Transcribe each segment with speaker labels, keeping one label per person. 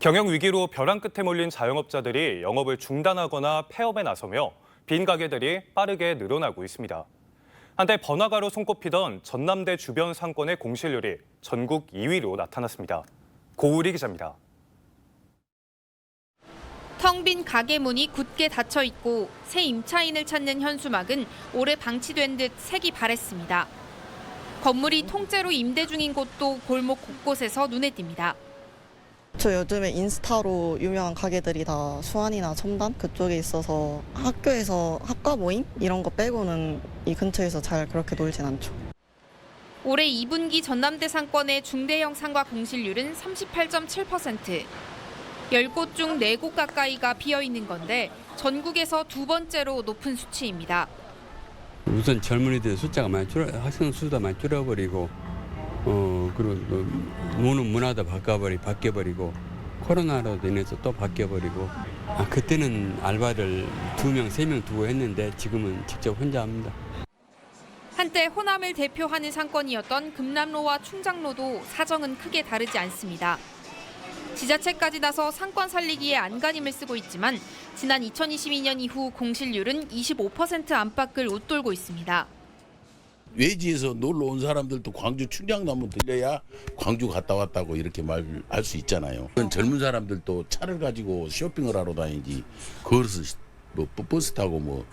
Speaker 1: 경영 위기로 벼랑 끝에 몰린 자영업자들이 영업을 중단하거나 폐업에 나서며 빈 가게들이 빠르게 늘어나고 있습니다. 한때 번화가로 손꼽히던 전남대 주변 상권의 공실률이 전국 2위로 나타났습니다. 고우리 기자입니다.
Speaker 2: 텅 빈 가게 문이 굳게 닫혀 있고 새 임차인을 찾는 현수막은 오래 방치된 듯 색이 바랬습니다. 건물이 통째로 임대 중인 곳도 골목 곳곳에서 눈에 띕니다.
Speaker 3: 저 요즘에 인스타로 유명한 가게들이 다 수안이나 첨단 그쪽에 있어서 학교에서 학과 모임 이런 거 빼고는 이 근처에서 잘 그렇게 놀진 않죠.
Speaker 2: 올해 2분기 전남대 상권의 중대형 상가 공실률은 38.7%. 10곳 중 4곳 가까이가 비어 있는 건데 전국에서 두 번째로 높은 수치입니다.
Speaker 4: 우선 젊은이들 숫자가 많이 학생 수도 많이 줄어버리고 그리고 노는 문화도 바뀌어버리고 코로나로 인해서 또 바뀌어버리고 그때는 알바를 2명, 3명 두고 했는데 지금은 직접 혼자 합니다.
Speaker 2: 한때 호남을 대표하는 상권이었던 금남로와 충장로도 사정은 크게 다르지 않습니다. 지자체까지 나서 상권 살리기에 안간힘을 쓰고 있지만 지난 2022년 이후 공실률은 25% 안팎을 웃돌고 있습니다.
Speaker 5: 외지에서 놀러 온 사람들도 광주 충장로 한번 들려야 광주 갔다 왔다고 이렇게 말할 수 있잖아요. 젊은 사람들도 차를 가지고 쇼핑을 하러 다니지 그것을 뭐 버스 타고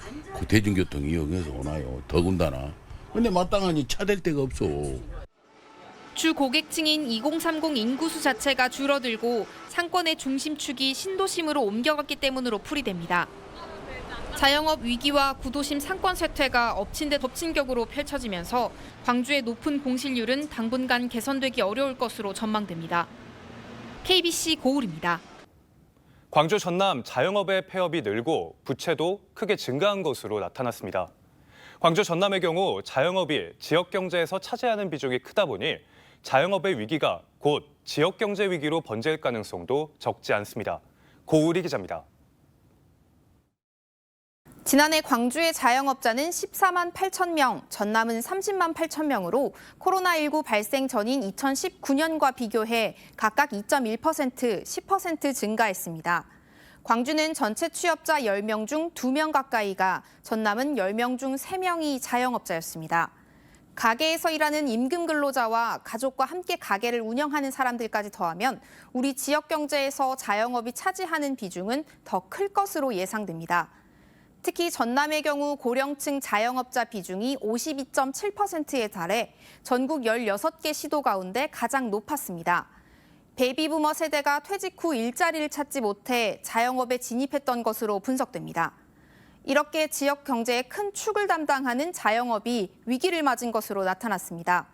Speaker 5: 대중교통 이용해서 오나요. 더군다나. 근데 마땅하니 차 댈 데가 없어.
Speaker 2: 주 고객층인 2030 인구수 자체가 줄어들고 상권의 중심축이 신도심으로 옮겨갔기 때문으로 풀이됩니다. 자영업 위기와 구도심 상권 쇠퇴가 엎친 데 덮친 격으로 펼쳐지면서 광주의 높은 공실률은 당분간 개선되기 어려울 것으로 전망됩니다. KBC 고울입니다.
Speaker 1: 광주 전남 자영업의 폐업이 늘고 부채도 크게 증가한 것으로 나타났습니다. 광주 전남의 경우 자영업이 지역 경제에서 차지하는 비중이 크다 보니 자영업의 위기가 곧 지역 경제 위기로 번질 가능성도 적지 않습니다. 고우리 기자입니다.
Speaker 2: 지난해 광주의 자영업자는 14만 8천 명, 전남은 30만 8천 명으로 코로나19 발생 전인 2019년과 비교해 각각 2.1%, 10% 증가했습니다. 광주는 전체 취업자 10명 중 2명 가까이가, 전남은 10명 중 3명이 자영업자였습니다. 가게에서 일하는 임금 근로자와 가족과 함께 가게를 운영하는 사람들까지 더하면 우리 지역 경제에서 자영업이 차지하는 비중은 더 클 것으로 예상됩니다. 특히 전남의 경우 고령층 자영업자 비중이 52.7%에 달해 전국 16개 시도 가운데 가장 높았습니다. 베이비부머 세대가 퇴직 후 일자리를 찾지 못해 자영업에 진입했던 것으로 분석됩니다. 이렇게 지역 경제의 큰 축을 담당하는 자영업이 위기를 맞은 것으로 나타났습니다.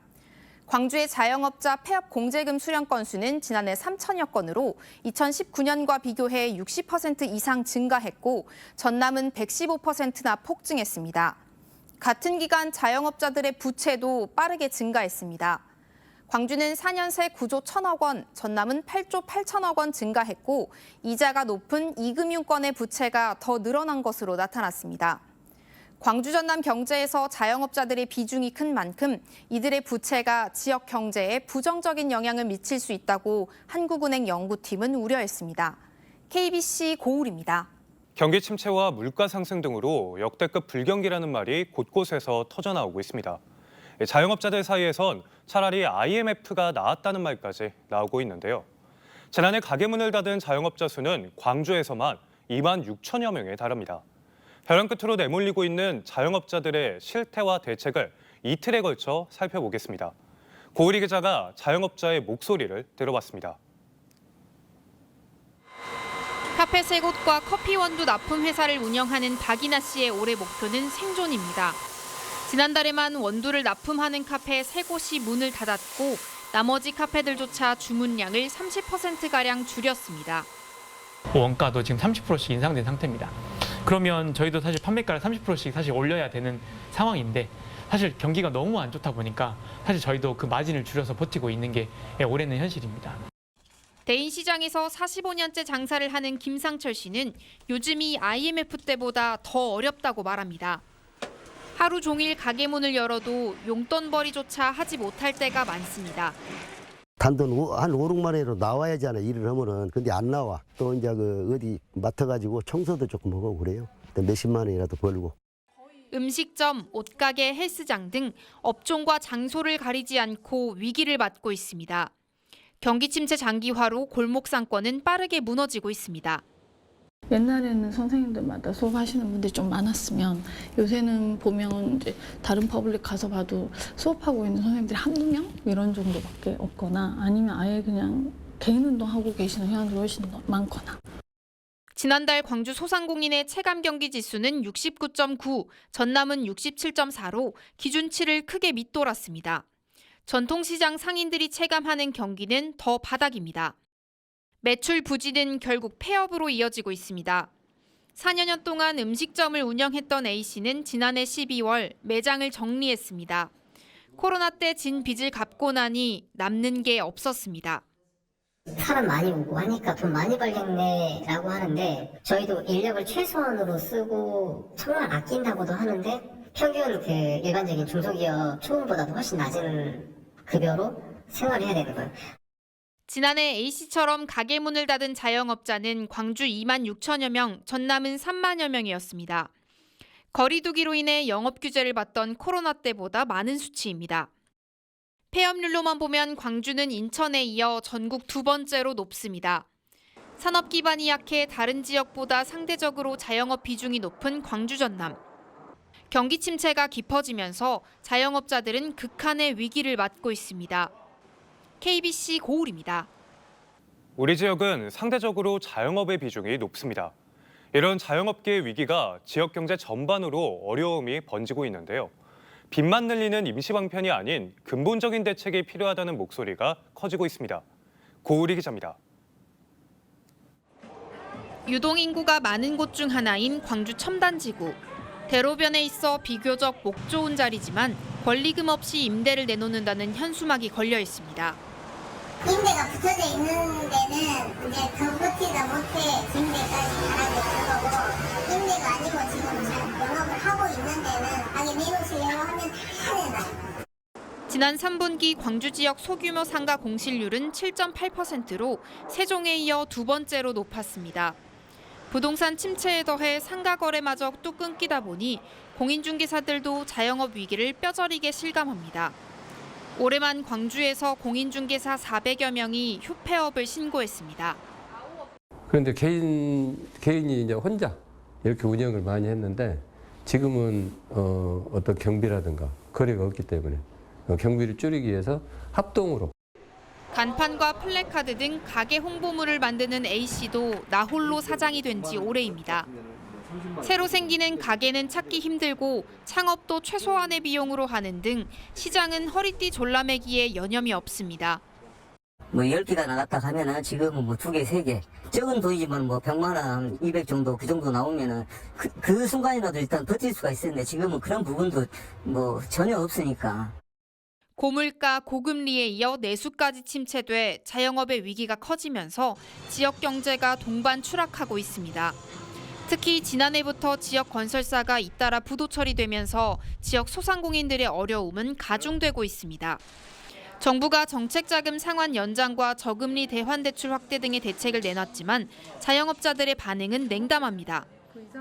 Speaker 2: 광주의 자영업자 폐업 공제금 수령 건수는 지난해 3천여 건으로 2019년과 비교해 60% 이상 증가했고 전남은 115%나 폭증했습니다. 같은 기간 자영업자들의 부채도 빠르게 증가했습니다. 광주는 4년 새 9조 1천억 원, 전남은 8조 8천억 원 증가했고 이자가 높은 이금융권의 부채가 더 늘어난 것으로 나타났습니다. 광주 전남 경제에서 자영업자들의 비중이 큰 만큼 이들의 부채가 지역 경제에 부정적인 영향을 미칠 수 있다고 한국은행 연구팀은 우려했습니다. KBC 고울입니다.
Speaker 1: 경기 침체와 물가 상승 등으로 역대급 불경기라는 말이 곳곳에서 터져나오고 있습니다. 자영업자들 사이에선 차라리 IMF가 나았다는 말까지 나오고 있는데요. 지난해 가게 문을 닫은 자영업자 수는 광주에서만 2만 6천여 명에 달합니다. 벼랑 끝으로 내몰리고 있는 자영업자들의 실태와 대책을 이틀에 걸쳐 살펴보겠습니다. 고우리 기자가 자영업자의 목소리를 들어봤습니다.
Speaker 2: 카페 3곳과 커피 원두 납품 회사를 운영하는 박이나 씨의 올해 목표는 생존입니다. 지난달에만 원두를 납품하는 카페 3곳이 문을 닫았고 나머지 카페들조차 주문량을 30%가량 줄였습니다.
Speaker 6: 원가도 지금 30%씩 인상된 상태입니다. 그러면 저희도 사실 판매가를 30%씩 사실 올려야 되는 상황인데 사실 경기가 너무 안 좋다 보니까 사실 저희도 그 마진을 줄여서 버티고 있는 게 올해는 현실입니다.
Speaker 2: 대인 시장에서 45년째 장사를 하는 김상철 씨는 요즘이 IMF 때보다 더 어렵다고 말합니다. 하루 종일 가게 문을 열어도 용돈벌이조차 하지 못할 때가 많습니다.
Speaker 7: 단돈 한 5, 6만 원으로 나와야잖아 일을 하면은. 근데 안 나와. 또 이제 어디 맡아가지고 청소도 조금 하고 그래요. 몇십만 원이라도 벌고.
Speaker 2: 음식점, 옷가게, 헬스장 등 업종과 장소를 가리지 않고 위기를 맞고 있습니다. 경기 침체 장기화로 골목 상권은 빠르게 무너지고 있습니다.
Speaker 8: 옛날에는 선생님들마다 수업하시는 분들이 좀 많았으면 요새는 보면 이제 다른 퍼블릭 가서 봐도 수업하고 있는 선생님들이 한두 명 이런 정도밖에 없거나 아니면 아예 그냥 개인 운동하고 계시는 회원들이 훨씬 더 많거나.
Speaker 2: 지난달 광주 소상공인의 체감 경기 지수는 69.9, 전남은 67.4로 기준치를 크게 밑돌았습니다. 전통시장 상인들이 체감하는 경기는 더 바닥입니다. 매출 부진은 결국 폐업으로 이어지고 있습니다. 4여 년 동안 음식점을 운영했던 A씨는 지난해 12월 매장을 정리했습니다. 코로나 때 진 빚을 갚고 나니 남는 게 없었습니다.
Speaker 9: 사람 많이 오고 하니까 돈 많이 벌겠네라고 하는데 저희도 인력을 최소한으로 쓰고 정말 아낀다고도 하는데 평균 그 일반적인 중소기업 초봉보다도 훨씬 낮은 급여로 생활을 해야 되는 거예요.
Speaker 2: 지난해 A씨처럼 가게 문을 닫은 자영업자는 광주 2만 6천여 명, 전남은 3만여 명이었습니다. 거리두기로 인해 영업 규제를 받던 코로나 때보다 많은 수치입니다. 폐업률로만 보면 광주는 인천에 이어 전국 두 번째로 높습니다. 산업 기반이 약해 다른 지역보다 상대적으로 자영업 비중이 높은 광주 전남. 경기 침체가 깊어지면서 자영업자들은 극한의 위기를 맞고 있습니다. KBC 고울입니다.
Speaker 1: 우리 지역은 상대적으로 자영업의 비중이 높습니다. 이런 자영업계의 위기가 지역 경제 전반으로 어려움이 번지고 있는데요. 빚만 늘리는 임시방편이 아닌 근본적인 대책이 필요하다는 목소리가 커지고 있습니다. 고우리 기자입니다.
Speaker 2: 유동인구가 많은 곳 중 하나인 광주 첨단지구. 대로변에 있어 비교적 목 좋은 자리지만 권리금 없이 임대를 내놓는다는 현수막이 걸려 있습니다.
Speaker 9: 임대가 붙여져 있는 데는 이제 더 버티다 못해 임대까지 가라고 들어가고 임대가 아니고 지금 잘 영업을 하고 있는 데는 아예 내놓으시려고 하면 다 내놔요.
Speaker 2: 지난 3분기 광주 지역 소규모 상가 공실률은 7.8%로 세종에 이어 두 번째로 높았습니다. 부동산 침체에 더해 상가 거래마저 뚝 끊기다 보니 공인중개사들도 자영업 위기를 뼈저리게 실감합니다. 올해만 광주에서 공인중개사 400여 명이 휴폐업을 신고했습니다.
Speaker 10: 그런데 개인이 이제 혼자 이렇게 운영을 많이 했는데 지금은 어떤 경비라든가 거래가 없기 때문에 경비를 줄이기 위해서 합동으로
Speaker 2: 간판과 플래카드 등 가게 홍보물을 만드는 A씨도 나홀로 사장이 된 지 오래입니다. 새로 생기는 가게는 찾기 힘들고 창업도 최소한의 비용으로 하는 등 시장은 허리띠 졸라매기에 여념이 없습니다.
Speaker 11: 뭐 10개가 나갔다 하면은 지금은 뭐 2개, 3개. 적은 돈이지만 뭐 100만 원, 200 정도 그 정도 나오면은 그 순간이라도 일단 버틸 수가 있었는데 지금은 그런 부분도 뭐 전혀 없으니까.
Speaker 2: 고물가, 고금리에 이어 내수까지 침체돼 자영업의 위기가 커지면서 지역 경제가 동반 추락하고 있습니다. 특히 지난해부터 지역 건설사가 잇따라 부도 처리되면서 지역 소상공인들의 어려움은 가중되고 있습니다. 정부가 정책자금 상환 연장과 저금리 대환대출 확대 등의 대책을 내놨지만 자영업자들의 반응은 냉담합니다.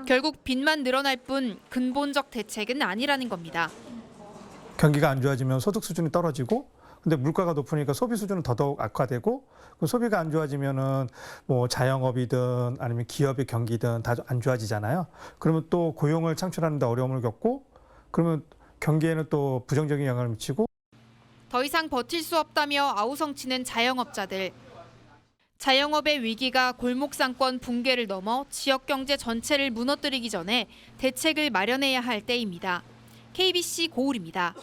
Speaker 2: 결국 빚만 늘어날 뿐 근본적 대책은 아니라는 겁니다.
Speaker 12: 경기가 안 좋아지면 소득 수준이 떨어지고 근데 물가가 높으니까 소비 수준은 더더욱 악화되고 소비가 안 좋아지면은 뭐 자영업이든 아니면 기업의 경기든 다 안 좋아지잖아요. 그러면 또 고용을 창출하는 데 어려움을 겪고 그러면 경기에는 또 부정적인 영향을 미치고
Speaker 2: 더 이상 버틸 수 없다며 아우성치는 자영업자들. 자영업의 위기가 골목상권 붕괴를 넘어 지역 경제 전체를 무너뜨리기 전에 대책을 마련해야 할 때입니다. KBC 고울입니다.